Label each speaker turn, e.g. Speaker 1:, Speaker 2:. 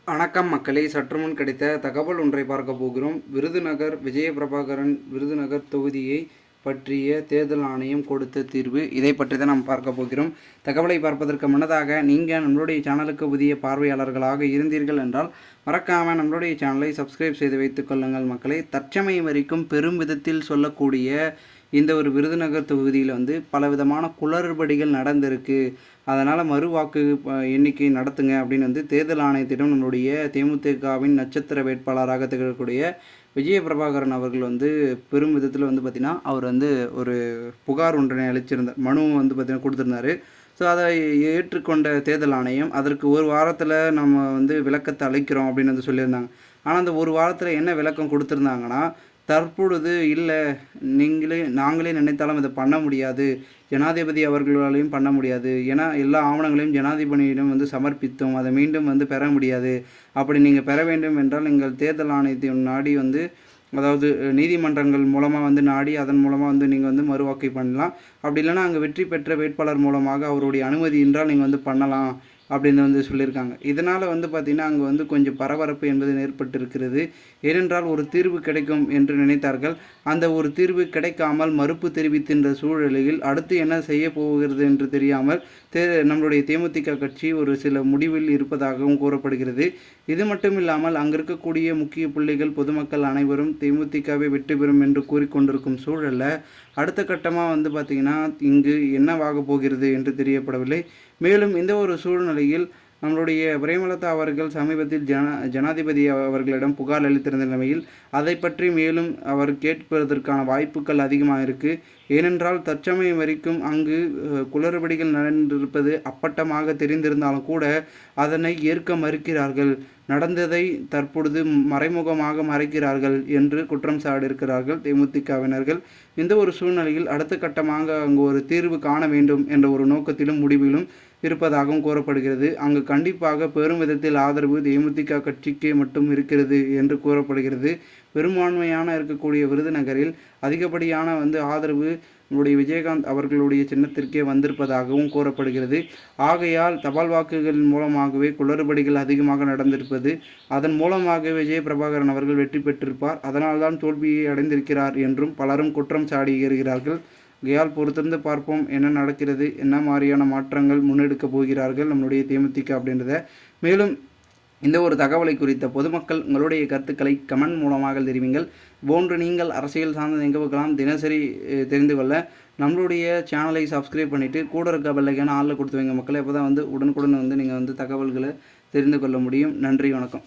Speaker 1: வணக்கம் மக்களே, சற்றுமுன் கிடைத்த தகவல் ஒன்றை பார்க்க போகிறோம். விருதுநகர் விஜயபிரபாகரன் விருதுநகர் தொகுதியை பற்றிய தேர்தல் ஆணையம் கொடுத்த தீர்வு, இதை பற்றி தான் நாம் பார்க்க போகிறோம். தகவலை பார்ப்பதற்கு முன்னதாக நீங்கள் நம்மளுடைய சேனலுக்கு புதிய பார்வையாளர்களாக இருந்தீர்கள் என்றால் மறக்காமல் நம்மளுடைய சேனலை சப்ஸ்கிரைப் செய்து வைத்துக் கொள்ளுங்கள் மக்களே. தற்சமயம் வரைக்கும் பெரும் விதத்தில் சொல்லக்கூடிய இந்த ஒரு விருதுநகர் தொகுதியில் பலவிதமான குளறுபடிகள் நடந்திருக்கு. அதனால் மறு வாக்கு எண்ணிக்கை நடத்துங்க அப்படின்னு தேர்தல் ஆணையத்திடம் நம்மளுடைய தேமுதிகவின் நட்சத்திர வேட்பாளராக திகழக்கூடிய விஜயபிரபாகரன் அவர்கள் பெரும் விதத்தில் பார்த்திங்கன்னா அவர் ஒரு புகார் ஒன்றினை அளிச்சிருந்தார், மனு பார்த்திங்கன்னா கொடுத்துருந்தாரு. ஸோ அதை ஏற்றுக்கொண்ட தேர்தல் ஆணையம் அதற்கு ஒரு வாரத்தில் நம்ம விளக்கத்தை அளிக்கிறோம் அப்படின்னு சொல்லியிருந்தாங்க. ஆனால் அந்த ஒரு வாரத்தில் என்ன விளக்கம் கொடுத்துருந்தாங்கன்னா, தற்பொழுது இல்லை, நாங்களே நினைத்தாலும் இதை பண்ண முடியாது, ஜனாதிபதி அவர்களாலையும் பண்ண முடியாது, ஏன்னா எல்லா ஆவணங்களையும் ஜனாதிபதியிடம் சமர்ப்பித்தோம், அதை மீண்டும் பெற முடியாது. அப்படி நீங்கள் பெற வேண்டும் என்றால் எங்கள் தேர்தல் ஆணையத்தை நாடி அதாவது நீதிமன்றங்கள் மூலமாக நாடி அதன் மூலமாக நீங்கள் மறுவாக்கை பண்ணலாம். அப்படி இல்லைன்னா அங்கே வெற்றி பெற்ற வேட்பாளர் மூலமாக அவருடைய அனுமதி என்றால் நீங்கள் பண்ணலாம் அப்படின்னு சொல்லியிருக்காங்க. இதனால் பார்த்திங்கன்னா அங்கே கொஞ்சம் பரபரப்பு என்பது ஏற்பட்டிருக்கிறது. ஏனென்றால் ஒரு தீர்வு கிடைக்கும் என்று நினைத்தார்கள். அந்த ஒரு தீர்வு கிடைக்காமல் மறுப்பு தெரிவிக்கின்ற சூழலில் அடுத்து என்ன செய்ய போகிறது என்று தெரியாமல் நம்மளுடைய தேமுதிக கட்சி ஒரு சில முடிவில் இருப்பதாகவும் கூறப்படுகிறது. இது மட்டும் இல்லாமல் அங்கே இருக்கக்கூடிய முக்கிய புள்ளிகள் பொதுமக்கள் அனைவரும் தேமுதிகவை வெற்றி பெறும் என்று கூறிக்கொண்டிருக்கும் சூழலில் அடுத்த கட்டமாக பார்த்திங்கன்னா இங்கு என்னவாக போகிறது என்று தெரியப்படவில்லை. மேலும் இந்த ஒரு சூழ்நிலையில் நம்மளுடைய பிரேமலதா அவர்கள் சமீபத்தில் ஜனாதிபதி அவர்களிடம் புகார் அளித்திருந்த நிலைமையில் அதை பற்றி மேலும் அவர் கேட்பதற்கான வாய்ப்புகள் அதிகமாக இருக்குது. ஏனென்றால் தற்சமயம் வரைக்கும் அங்கு குளறுபடிகள் நடந்திருப்பது அப்பட்டமாக தெரிந்திருந்தாலும் கூட அதனை ஏற்க மறுக்கிறார்கள். நடந்ததை தற்பொழுது மறைமுகமாக மறைக்கிறார்கள் என்று குற்றம் சாட்டியிருக்கிறார்கள் தேமுதிகவினர்கள். இந்த ஒரு சூழ்நிலையில் அடுத்த கட்டமாக அங்கு ஒரு தீர்வு காண வேண்டும் என்ற ஒரு நோக்கத்திலும் முடிவிலும் இருப்பதாகவும் கூறப்படுகிறது. அங்கு கண்டிப்பாக பெரும் விதத்தில் ஆதரவு தேமுதிக கட்சிக்கு மட்டும் இருக்கிறது என்று கூறப்படுகிறது. பெரும்பான்மையான இருக்கக்கூடிய விருதுநகரில் அதிகப்படியான ஆதரவு நம்முடைய விஜயகாந்த் அவர்களுடைய சின்னத்திற்கே வந்திருப்பதாகவும் கூறப்படுகிறது. ஆகையால் தபால் வாக்குகள் மூலமாகவே குளறுபடிகள் அதிகமாக நடந்திருப்பது, அதன் மூலமாக விஜயபிரபாகரன் அவர்கள் வெற்றி பெற்றிருப்பார், அதனால்தான் தோல்வியை அடைந்திருக்கிறார் என்றும் பலரும் குற்றம் சாட்டுகிறார்கள். ஆகையால் பொறுத்திருந்து பார்ப்போம் என்ன நடக்கிறது, என்ன மாதிரியான மாற்றங்கள் முன்னெடுக்கப் போகிறார்கள் நம்மளுடைய தேமுதிக அப்படின்றத. மேலும் இந்த ஒரு தகவலை குறித்த பொதுமக்கள் உங்களுடைய கருத்துக்களை கமெண்ட் மூலமாக தெரிவிங்கள். போன்று நீங்கள் அரசியல் சார்ந்த நிகழ்வுகளாம் தினசரி தெரிந்து கொள்ள நம்மளுடைய சேனலை சப்ஸ்கிரைப் பண்ணிவிட்டு கூட இருக்க பெல்லைக்கான ஆளில் கொடுத்து வைங்க மக்களை. அப்போ தான் உடனுக்குடன் நீங்கள் தகவல்களை தெரிந்து கொள்ள முடியும். நன்றி, வணக்கம்.